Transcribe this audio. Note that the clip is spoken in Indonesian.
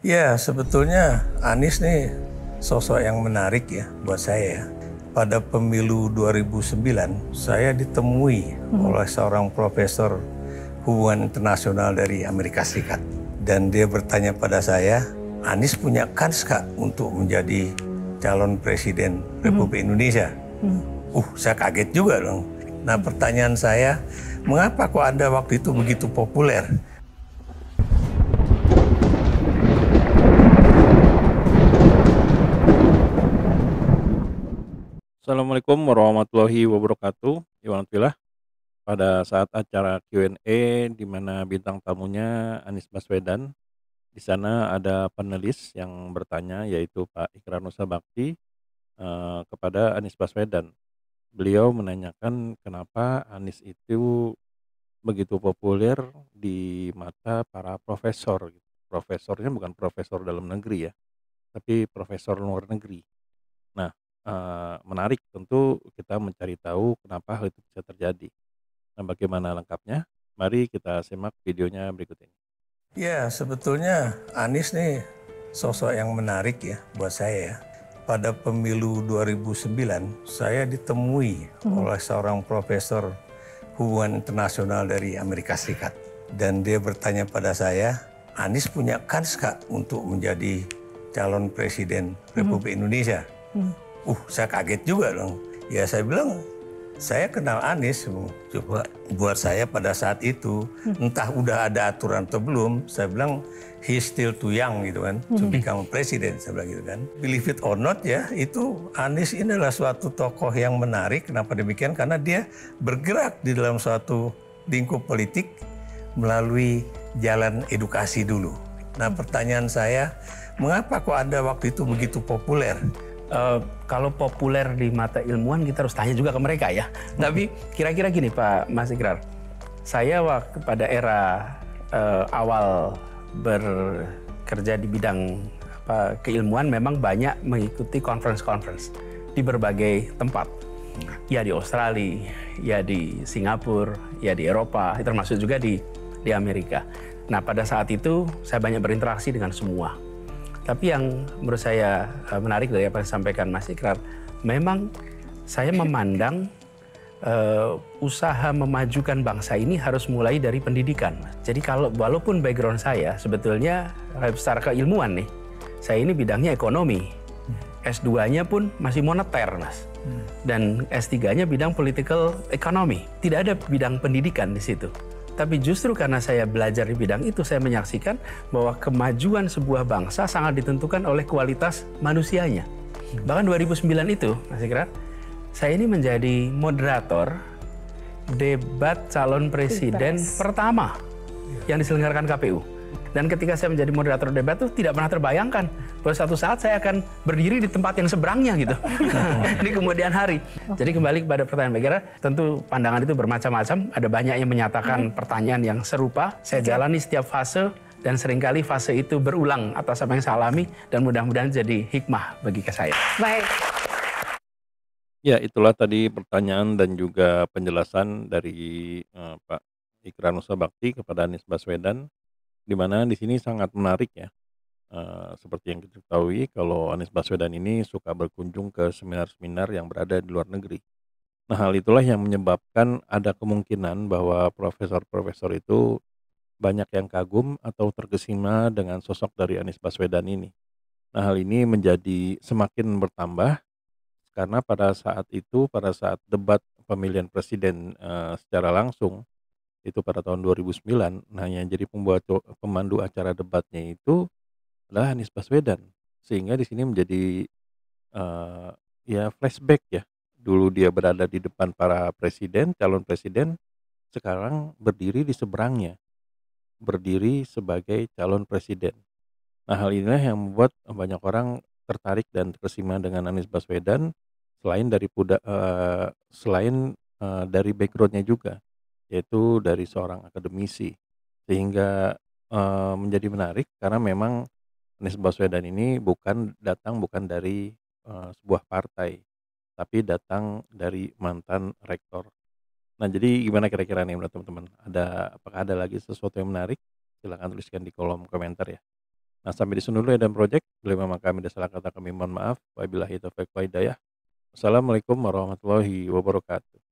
Ya, sebetulnya Anies nih sosok yang menarik ya buat saya. Pada pemilu 2009, saya ditemui oleh seorang profesor hubungan internasional dari Amerika Serikat. Dan dia bertanya pada saya, Anies punya kans Kak untuk menjadi calon presiden Republik Indonesia? Saya kaget juga dong. Nah, pertanyaan saya, mengapa kok Anda waktu itu begitu populer? Assalamualaikum warahmatullahi wabarakatuh. Iwan Filah pada saat acara Q&A di mana bintang tamunya Anies Baswedan. Di sana ada panelis yang bertanya yaitu Pak Ikrar Nusa Bakti kepada Anies Baswedan. Beliau menanyakan kenapa Anies itu begitu populer di mata para profesor. Profesornya bukan profesor dalam negeri ya, tapi profesor luar negeri. Nah, menarik tentu kita mencari tahu kenapa hal itu bisa terjadi. Nah, bagaimana lengkapnya? Mari kita simak videonya berikut ini. Ya, sebetulnya Anies nih sosok yang menarik ya buat saya. Pada pemilu 2009, saya ditemui oleh seorang profesor hubungan internasional dari Amerika Serikat. Dan dia bertanya pada saya, Anies punya kans Kak untuk menjadi calon presiden Republik Indonesia? Saya kaget juga dong. Ya saya bilang, saya kenal Anies, coba buat saya pada saat itu, entah udah ada aturan atau belum, saya bilang he's still too young gitu kan, to become president, saya bilang gitu kan. Believe it or not ya, itu Anies ini adalah suatu tokoh yang menarik. Kenapa demikian? Karena dia bergerak di dalam suatu lingkup politik melalui jalan edukasi dulu. Nah, pertanyaan saya, mengapa kok Anda waktu itu begitu populer? Kalau populer di mata ilmuwan kita harus tanya juga ke mereka ya. Tapi kira-kira gini Pak Mas Ikrar, saya waktu pada era awal bekerja di bidang keilmuan memang banyak mengikuti conference di berbagai tempat. Ya di Australia, ya di Singapura, ya di Eropa, termasuk juga di Amerika. Nah pada saat itu saya banyak berinteraksi dengan semua. Tapi yang menurut saya menarik dari apa yang disampaikan Mas Ikrar, memang saya memandang usaha memajukan bangsa ini harus mulai dari pendidikan. Jadi walaupun background saya sebetulnya secara keilmuan nih, saya ini bidangnya ekonomi. S2-nya pun masih moneter, Mas. Dan S3-nya bidang political economy. Tidak ada bidang pendidikan di situ. Tapi justru karena saya belajar di bidang itu, saya menyaksikan bahwa kemajuan sebuah bangsa sangat ditentukan oleh kualitas manusianya. Bahkan 2009 itu, Mas Ikrar, saya ini menjadi moderator debat calon presiden pertama yang diselenggarakan KPU. Dan ketika saya menjadi moderator debat itu tidak pernah terbayangkan bahwa suatu saat saya akan berdiri di tempat yang seberangnya gitu. Di kemudian hari. Jadi kembali kepada pertanyaan Mbak Kira, tentu pandangan itu bermacam-macam. Ada banyak yang menyatakan pertanyaan yang serupa. Saya jalani setiap fase dan seringkali fase itu berulang atas apa yang saya alami dan mudah-mudahan jadi hikmah bagi saya. Baik. Ya, itulah tadi pertanyaan dan juga penjelasan dari Pak Ikrar Nusa Bakti kepada Anies Baswedan, di mana di sini sangat menarik ya. Seperti yang kita ketahui kalau Anies Baswedan ini suka berkunjung ke seminar-seminar yang berada di luar negeri. Nah, hal itulah yang menyebabkan ada kemungkinan bahwa profesor-profesor itu banyak yang kagum atau terkesima dengan sosok dari Anies Baswedan ini. Nah, hal ini menjadi semakin bertambah karena pada saat debat pemilihan presiden secara langsung itu pada tahun 2009, nah yang jadi pemandu acara debatnya itu adalah Anies Baswedan. Sehingga di sini menjadi ya flashback ya. Dulu dia berada di depan para presiden, calon presiden, sekarang berdiri di seberangnya, berdiri sebagai calon presiden. Nah, hal inilah yang membuat banyak orang tertarik dan terkesima dengan Anies Baswedan selain dari background-nya juga, yaitu dari seorang akademisi. Sehingga menjadi menarik karena memang Anies Baswedan ini datang bukan dari sebuah partai, tapi datang dari mantan rektor. Nah, jadi gimana kira-kira nih menurut teman-teman? Apakah ada lagi sesuatu yang menarik? Silakan tuliskan di kolom komentar ya. Nah, sampai di sini dulu Eden Project. Bila memang kami ada salah kata kami mohon maaf. Wabillahi taufiq wa hidayah. Wassalamualaikum warahmatullahi wabarakatuh.